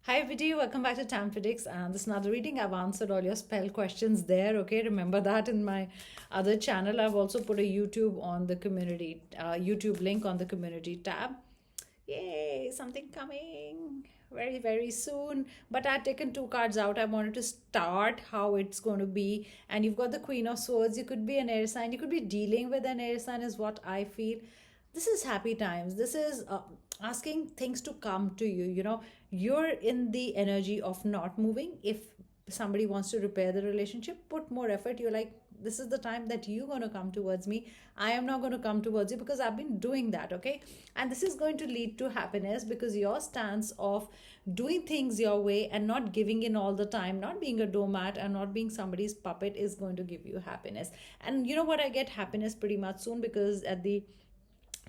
Hi, Vidi. Welcome back to Tam Predicts. And this is another reading. I've answered all your spell questions there. Okay, remember that in my other channel. I've also put a YouTube on the community, YouTube link on the community tab. Yay, something coming very, very soon. But I've taken two cards out. I wanted to start how it's going to be. And you've got the Queen of Swords. You could be an air sign. You could be dealing with an air sign, is what I feel. This is happy times. This is asking things to come to you. You're in the energy of not moving. If somebody wants to repair the relationship, put more effort. You're like, this is the time that you're going to come towards me. I am not going to come towards you because I've been doing that. Okay, and this is going to lead to happiness because your stance of doing things your way and not giving in all the time, not being a doormat and not being somebody's puppet, is going to give you happiness. And you know what, I get happiness pretty much soon because at the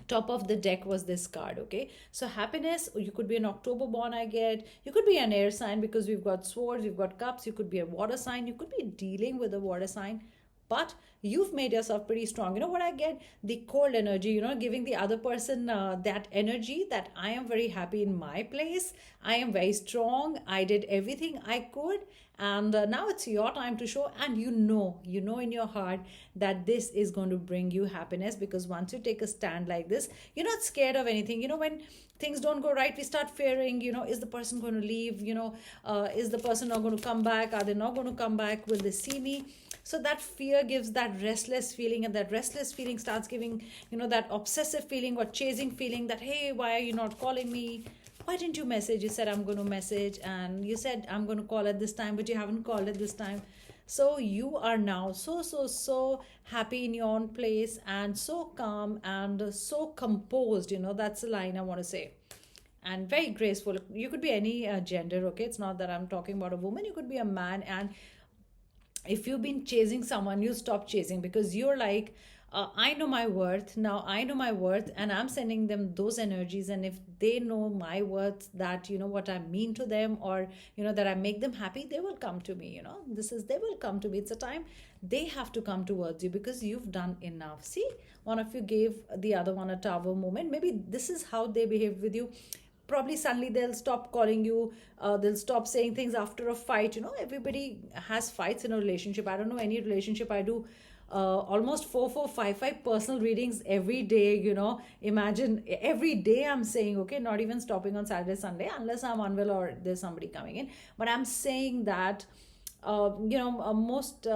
top of the deck was this card. Okay, so happiness, you could be an October born, I get. You could be an air sign because we've got swords, we've got cups. You could be a water sign, you could be dealing with a water sign, but you've made yourself pretty strong. You know what I get? The cold energy, giving the other person that energy that I am very happy in my place. I am very strong. I did everything I could. And now it's your time to show. And you know in your heart that this is going to bring you happiness because once you take a stand like this, you're not scared of anything. When things don't go right, we start fearing, is the person going to leave? Is the person not going to come back? Are they not going to come back? Will they see me? So that fear gives that restless feeling, and that restless feeling starts giving, that obsessive feeling or chasing feeling that, hey, why are you not calling me? Why didn't you message? You said I'm going to message, and you said I'm going to call at this time, but you haven't called at this time. So you are now so happy in your own place and so calm and so composed. That's the line I want to say. And very graceful. You could be any gender. Okay, it's not that I'm talking about a woman. You could be a man. And if you've been chasing someone, you stop chasing because you're like, I know my worth. Now I know my worth, and I'm sending them those energies. And if they know my worth, that what I mean to them, or that I make them happy, they will come to me. They will come to me. It's a time they have to come towards you because you've done enough. See, one of you gave the other one a tower moment. Maybe this is how they behave with you. Probably suddenly they'll stop calling you. They'll stop saying things after a fight. Everybody has fights in a relationship. I don't know any relationship. I do almost 4, 4, 5 personal readings every day. Imagine every day I'm saying, okay, not even stopping on Saturday, Sunday, unless I'm unwell or there's somebody coming in. But I'm saying that most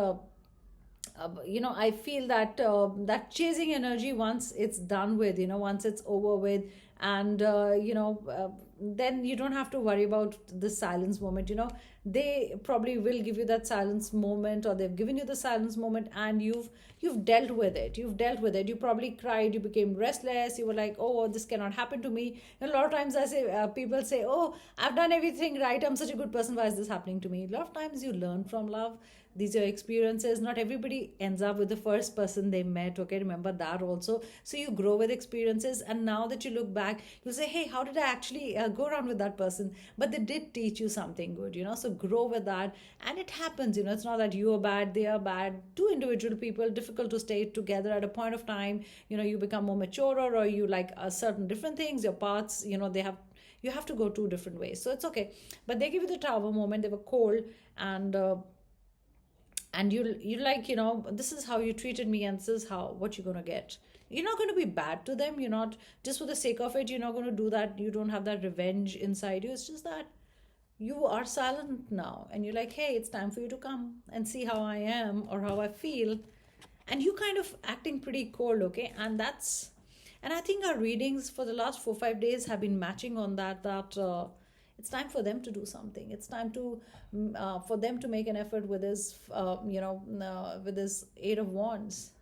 I feel that that chasing energy, once it's done with, once it's over with, and then you don't have to worry about the silence moment. They probably will give you that silence moment, or they've given you the silence moment, and you've dealt with it. You probably cried, you became restless, you were like, oh, this cannot happen to me. A lot of times I say, people say, oh, I've done everything right, I'm such a good person, why is this happening to me? A lot of times you learn from love. These are experiences. Not everybody ends up with the first person they met. Okay, remember that also. So you grow with experiences, and now that you look back, you say, hey, how did I actually go around with that person? But they did teach you something good. So grow with that. And it happens. It's not that you are bad, they are bad. Two individual people, difficult to stay together at a point of time. You become more mature, or you like certain different things. Your paths, you have to go two different ways. So it's okay. But they give you the tower moment. They were cold, and you like, this is how you treated me, and this is how what you're going to get. You're not going to be bad to them. You're not, just for the sake of it, you're not going to do that. You don't have that revenge inside you. It's just that you are silent now, and you're like, hey, it's time for you to come and see how I am or how I feel. And you kind of acting pretty cold. Okay, and I think our readings for the last 4, 5 days have been matching on that it's time for them to do something. It's time to for them to make an effort with this with this 8 of Wands.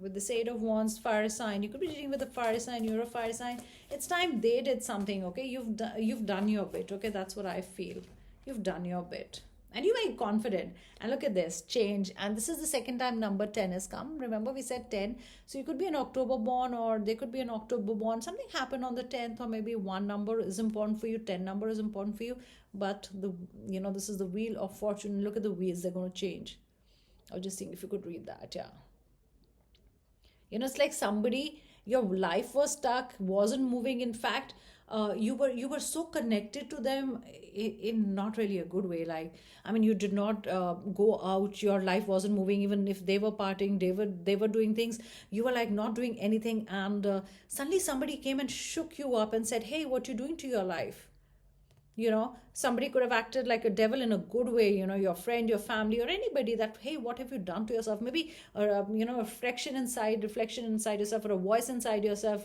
With this 8 of Wands, fire sign, you could be dealing with a fire sign. You're a fire sign. It's time they did something. Okay, you've done your bit. Okay, that's what I feel. You've done your bit, and you're very confident. And look at this change. And this is the second time number 10 has come. Remember, we said 10. So you could be an October born, or they could be an October born. Something happened on the 10th, or maybe one number is important for you, 10 number is important for you. But this is the wheel of fortune. Look at the wheels, they're going to change. I was just think if you could read that. Yeah. It's like somebody, your life was stuck, wasn't moving. In fact, you were so connected to them in not really a good way. Like, I mean, you did not go out, your life wasn't moving. Even if they were partying, they were doing things, you were like not doing anything. And suddenly somebody came and shook you up and said, hey, what you doing to your life? Somebody could have acted like a devil in a good way, your friend, your family, or anybody, that, hey, what have you done to yourself? Maybe, or a reflection inside yourself, or a voice inside yourself,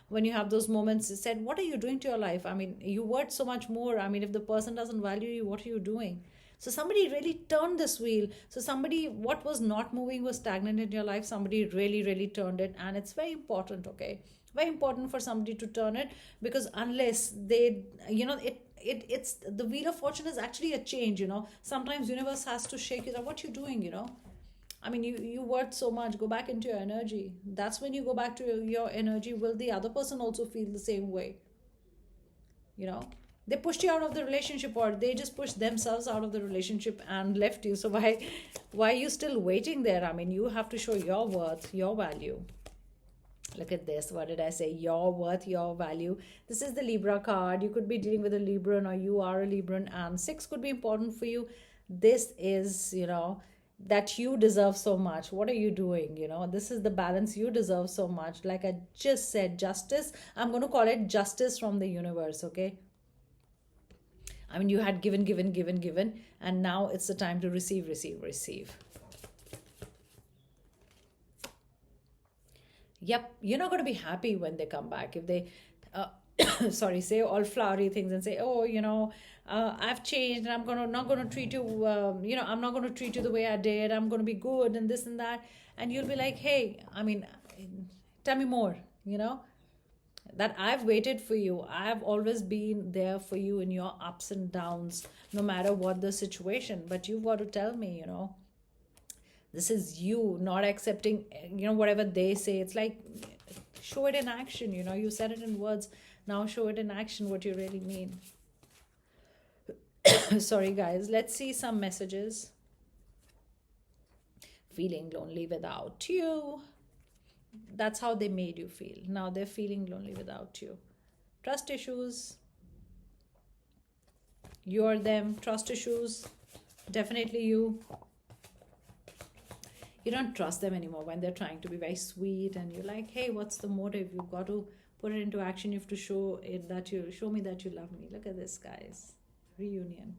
when you have those moments, it said, what are you doing to your life? I mean, you worth so much more. I mean, if the person doesn't value you, what are you doing? So somebody really turned this wheel. So somebody, what was not moving, was stagnant in your life, somebody really, really turned it. And it's very important, okay? Very important for somebody to turn it, because unless they, it's the wheel of fortune is actually a change. Sometimes universe has to shake you down. What you doing? I mean, you worth so much. Go back into your energy. That's when you go back to your energy. Will the other person also feel the same way? you know they pushed you out of the relationship, or they just pushed themselves out of the relationship and left you. So why are you still waiting there? I mean, you have to show your worth, your value. Look at this. What did I say? Your worth, your value. This is the Libra card. You could be dealing with a Libran, or you are a Libran, and 6 could be important for you. This is, that you deserve so much. What are you doing? This is the balance. You deserve so much. Like I just said, justice. I'm going to call it justice from the universe, okay? I mean, you had given, given, given, given, and now it's the time to receive, receive, receive. Yep, you're not going to be happy when they come back. If they, say all flowery things and say, oh, I've changed, and I'm not going to treat you, I'm not going to treat you the way I did. I'm going to be good and this and that. And you'll be like, hey, I mean, tell me more, that I've waited for you. I've always been there for you in your ups and downs, no matter what the situation. But you've got to tell me, this is you not accepting, whatever they say. It's like, show it in action. You said it in words. Now show it in action, what you really mean. Sorry, guys. Let's see some messages. Feeling lonely without you. That's how they made you feel. Now they're feeling lonely without you. Trust issues. You're them. Trust issues. Definitely you. You don't trust them anymore when they're trying to be very sweet, and you're like, hey, what's the motive? You've got to put it into action. You have to show me that you love me. Look at this, guys. Reunion.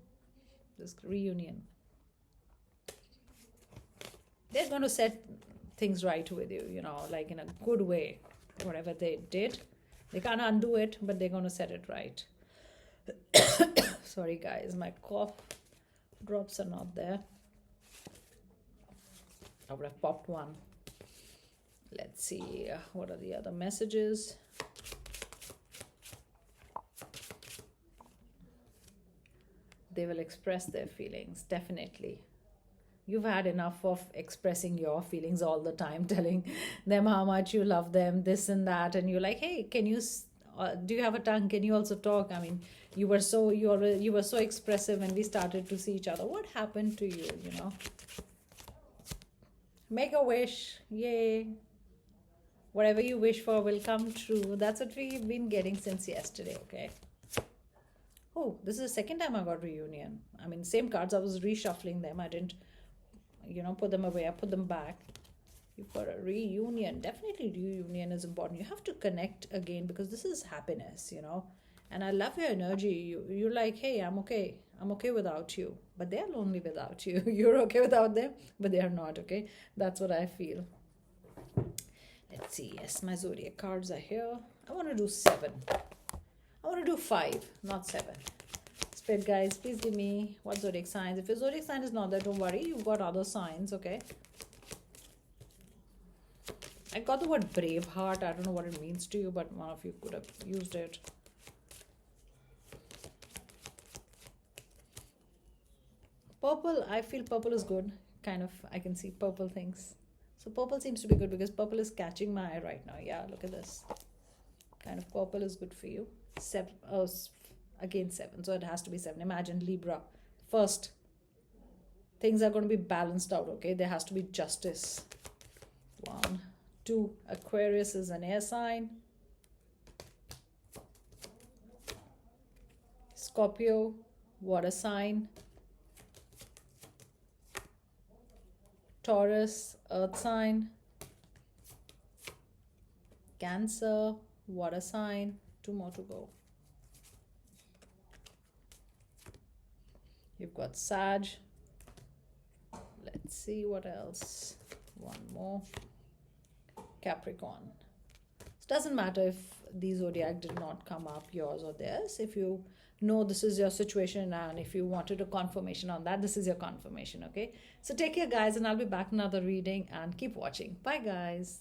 This reunion. They're going to set things right with you, like in a good way. Whatever they did, they can't undo it, but they're going to set it right. Sorry, guys, my cough drops are not there. I would have popped one. Let's see, what are the other messages? They will express their feelings, definitely. You've had enough of expressing your feelings all the time, telling them how much you love them, this and that, and you're like, hey, can you do you have a tongue? Can you also talk? I mean, you were so expressive when we started to see each other. What happened to you? Make a wish. Yay. Whatever you wish for will come true. That's what we've been getting since yesterday, okay? Oh, this is the second time I got reunion. I mean, same cards. I was reshuffling them. I didn't, put them away. I put them back. You've got a reunion. Definitely reunion is important. You have to connect again, because this is happiness, And I love your energy. You're like, hey, I'm okay. I'm okay without you. But they're lonely without you. You're okay without them, but they are not, okay? That's what I feel. Let's see. Yes, my zodiac cards are here. I want to do 7. I want to do 5, not 7. Spirit guys, please give me what zodiac signs. If your zodiac sign is not there, don't worry. You've got other signs, okay? I got the word brave heart. I don't know what it means to you, but one of you could have used it. Purple, I feel purple is good. Kind of, I can see purple things. So purple seems to be good, because purple is catching my eye right now. Yeah, look at this. Kind of purple is good for you. 7. Oh, again 7. So it has to be 7. Imagine Libra. First, things are going to be balanced out, okay? There has to be justice. 1, 2. Aquarius is an air sign. Scorpio, water sign. Taurus, earth sign. Cancer, water sign. 2 more to go. You've got Sag. Let's see what else. One more. Capricorn. It doesn't matter if the zodiac did not come up, yours or theirs. If you know this is your situation and if you wanted a confirmation on that, this is your confirmation, okay? So take care, guys, and I'll be back another reading, and keep watching. Bye, guys.